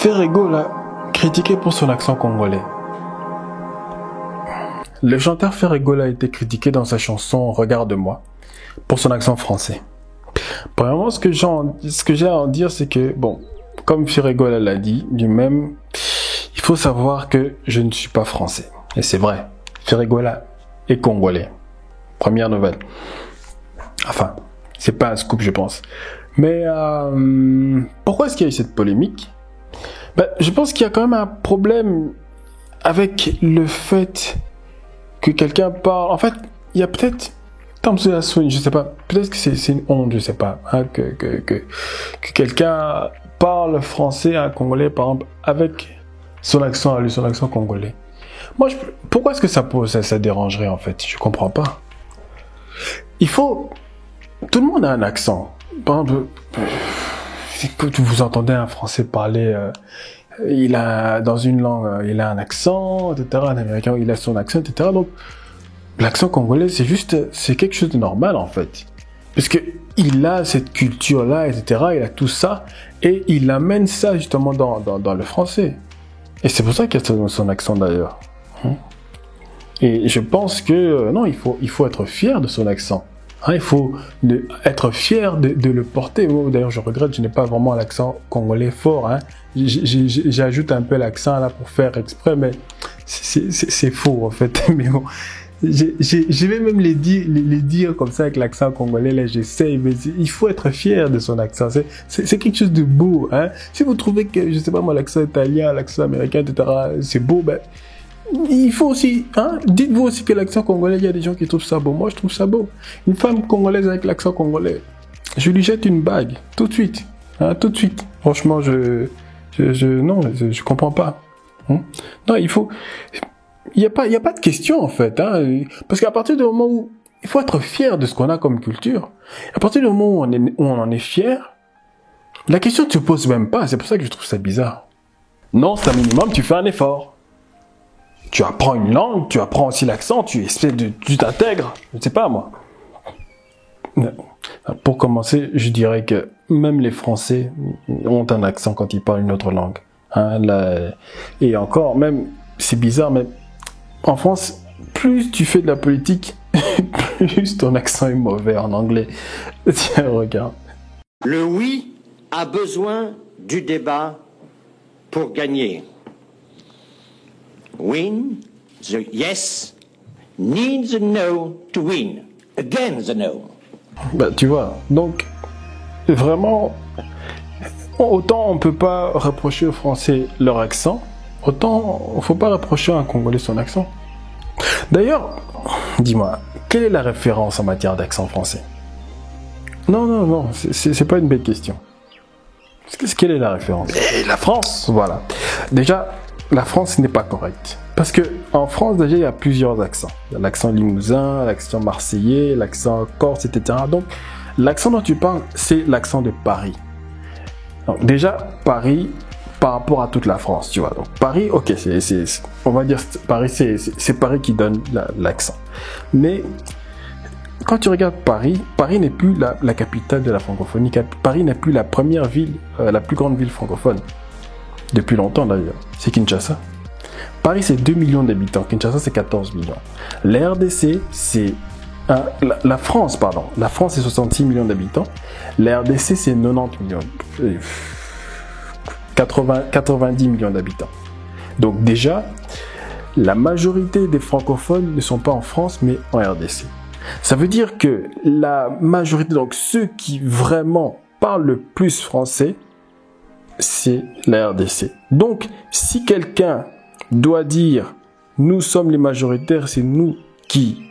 Ferrego l'a critiqué pour son accent congolais. Le chanteur Ferrego a été critiqué dans sa chanson Regarde-moi pour son accent français. Premièrement, ce que j'ai à en dire, c'est que, bon, comme Ferrego l'a dit lui-même, il faut savoir que je ne suis pas français. Et c'est vrai, Ferrego est congolais. Première nouvelle. Enfin, c'est pas un scoop, je pense. Mais pourquoi est-ce qu'il y a eu cette polémique? Je pense qu'il y a quand même un problème avec le fait que quelqu'un parle. En fait, il y a peut-être, je sais pas, peut-être que c'est une honte, je sais pas, hein, que quelqu'un parle français à un Congolais, par exemple, avec son accent à lui, son accent congolais. Moi, pourquoi est-ce que ça dérangerait, en fait? Je comprends pas. Tout le monde a un accent. Par exemple, quand vous entendez un Français parler, dans une langue, il a un accent, etc. Un Américain, il a son accent, etc. Donc, l'accent congolais, c'est quelque chose de normal, en fait. Parce que il a cette culture-là, etc. Il a tout ça, et il amène ça, justement, dans le français. Et c'est pour ça qu'il a son accent, d'ailleurs. Et je pense que, non, il faut être fier de son accent. Il faut être fier de le porter. D'ailleurs, je regrette, je n'ai pas vraiment l'accent congolais fort. J'ajoute un peu l'accent là pour faire exprès, mais c'est faux en fait. Mais bon, je vais même les dire comme ça avec l'accent congolais. Là, j'essaye, mais il faut être fier de son accent. C'est quelque chose de beau. Si vous trouvez que, je sais pas moi, l'accent italien, l'accent américain, etc., c'est beau, il faut aussi, dites-vous aussi que l'accent congolais, il y a des gens qui trouvent ça beau. Moi, je trouve ça beau. Une femme congolaise avec l'accent congolais, je lui jette une bague, tout de suite. Tout de suite. Franchement, non, je comprends pas. Non, il y a pas de question, en fait, parce qu'à partir du moment où, il faut être fier de ce qu'on a comme culture. À partir du moment où on en est fier, la question ne se pose même pas. C'est pour ça que je trouve ça bizarre. Non, c'est un minimum, tu fais un effort. Tu apprends une langue, tu apprends aussi l'accent, tu t'intègres, je ne sais pas moi. Pour commencer, je dirais que même les Français ont un accent quand ils parlent une autre langue. Et encore, même, c'est bizarre, mais en France, plus tu fais de la politique, plus ton accent est mauvais en anglais. Tiens, regarde. Le oui a besoin du débat pour gagner. Win, the yes needs a no to win. Again the no. Tu vois, donc, vraiment, autant on peut pas reprocher aux Français leur accent, autant on faut pas reprocher à un Congolais son accent. D'ailleurs, dis-moi, quelle est la référence en matière d'accent français? Non, c'est pas une belle question. Quelle est la référence? La France, voilà. Déjà, la France n'est pas correcte. Parce que en France, déjà, il y a plusieurs accents. Il y a l'accent limousin, l'accent marseillais, l'accent corse, etc. Donc, l'accent dont tu parles, c'est l'accent de Paris. Donc, déjà, Paris, par rapport à toute la France, tu vois. Donc, Paris, ok, on va dire, Paris, c'est Paris qui donne l'accent. Mais, quand tu regardes Paris, Paris n'est plus la capitale de la francophonie. Paris n'est plus la première ville, la plus grande ville francophone. Depuis longtemps d'ailleurs, c'est Kinshasa. Paris, c'est 2 millions d'habitants. Kinshasa, c'est 14 millions. La RDC, c'est... la France, pardon. La France, c'est 66 millions d'habitants. La RDC, c'est 90 millions. 90 millions d'habitants. Donc déjà, la majorité des francophones ne sont pas en France, mais en RDC. Ça veut dire que la majorité, donc ceux qui vraiment parlent le plus français, c'est la RDC. Donc, si quelqu'un doit dire « nous sommes les majoritaires, c'est nous qui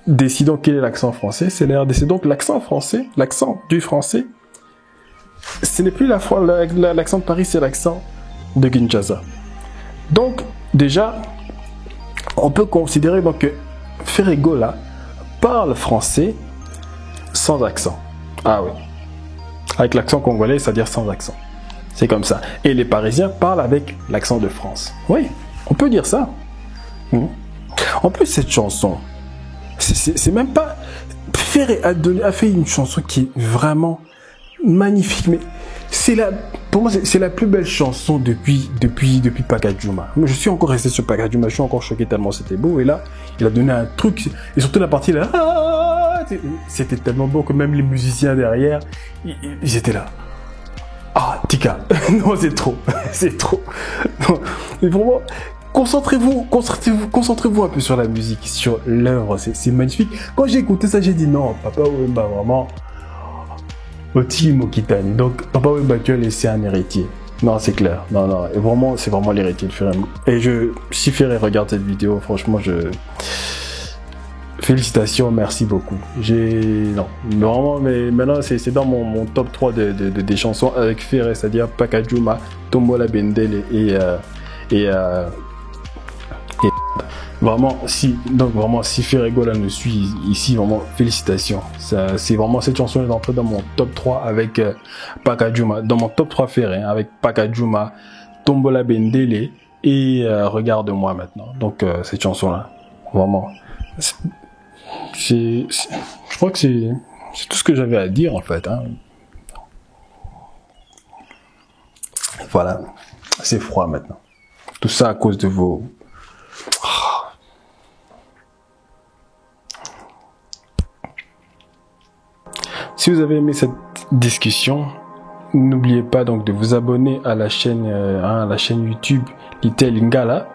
décidons quel est l'accent français », c'est la RDC. Donc, l'accent français, l'accent du français, ce n'est plus l'accent de Paris, c'est l'accent de Kinshasa. Donc, déjà, on peut considérer donc, que Ferrego, là, parle français sans accent. Ah oui. Avec l'accent congolais, c'est-à-dire sans accent. C'est comme ça. Et les Parisiens parlent avec l'accent de France. Oui, on peut dire ça. En plus, cette chanson, c'est même pas... Ferré a fait une chanson qui est vraiment magnifique, mais c'est pour moi, c'est la plus belle chanson depuis Pakajuma. Moi, je suis encore resté sur Pakajuma, je suis encore choqué tellement c'était beau. Et là, il a donné un truc, et surtout la partie là, c'était tellement beau que même les musiciens derrière, ils étaient là. Ah, Tika, non, c'est trop, c'est trop. Non, mais vraiment, concentrez-vous un peu sur la musique, sur l'œuvre, c'est magnifique. Quand j'ai écouté ça, j'ai dit non, Papa Wemba, vraiment, Oti Mokitani. Donc, Papa Wemba tu as laissé un héritier. Non, c'est clair. Non, et vraiment, c'est vraiment l'héritier de Ferré. Et si Ferré regarde cette vidéo, franchement, félicitations, merci beaucoup. Non, vraiment, mais maintenant, c'est dans mon top 3 des chansons avec Ferré, c'est-à-dire Pakajuma, Tombola Bendele et vraiment, si Ferregola me suit ici, vraiment, félicitations. C'est vraiment, cette chanson est entrée dans mon top 3 avec Pakajuma, dans mon top 3 Ferré, avec Pakajuma, Tombola Bendele et Regarde-moi maintenant. Donc, cette chanson-là, vraiment, je crois que c'est tout ce que j'avais à dire, en fait, hein. Voilà, c'est froid maintenant. Tout ça à cause de vos... Si vous avez aimé cette discussion, n'oubliez pas donc de vous abonner à la chaîne YouTube Little Lingala.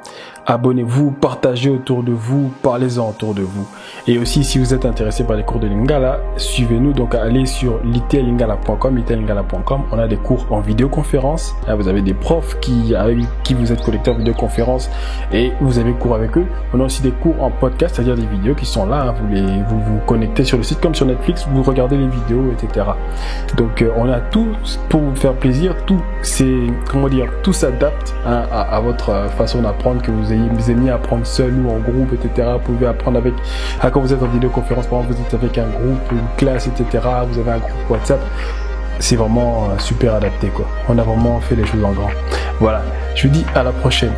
Abonnez-vous, partagez autour de vous, parlez-en autour de vous. Et aussi, si vous êtes intéressé par les cours de Lingala, suivez-nous, donc allez sur littlingala.com, on a des cours en vidéoconférence. Vous avez des profs avec qui vous êtes connectés en vidéoconférence et vous avez cours avec eux. On a aussi des cours en podcast, c'est-à-dire des vidéos qui sont là, vous vous connectez sur le site comme sur Netflix, vous regardez les vidéos, etc. Donc on a tout pour vous faire plaisir, tout s'adapte à votre façon d'apprendre, que vous aimiez apprendre seul ou en groupe, etc. Vous pouvez apprendre quand vous êtes en vidéoconférence, par exemple, vous êtes avec un groupe, une classe, etc. Vous avez un groupe WhatsApp. C'est vraiment super adapté, quoi. On a vraiment fait les choses en grand. Voilà. Je vous dis à la prochaine.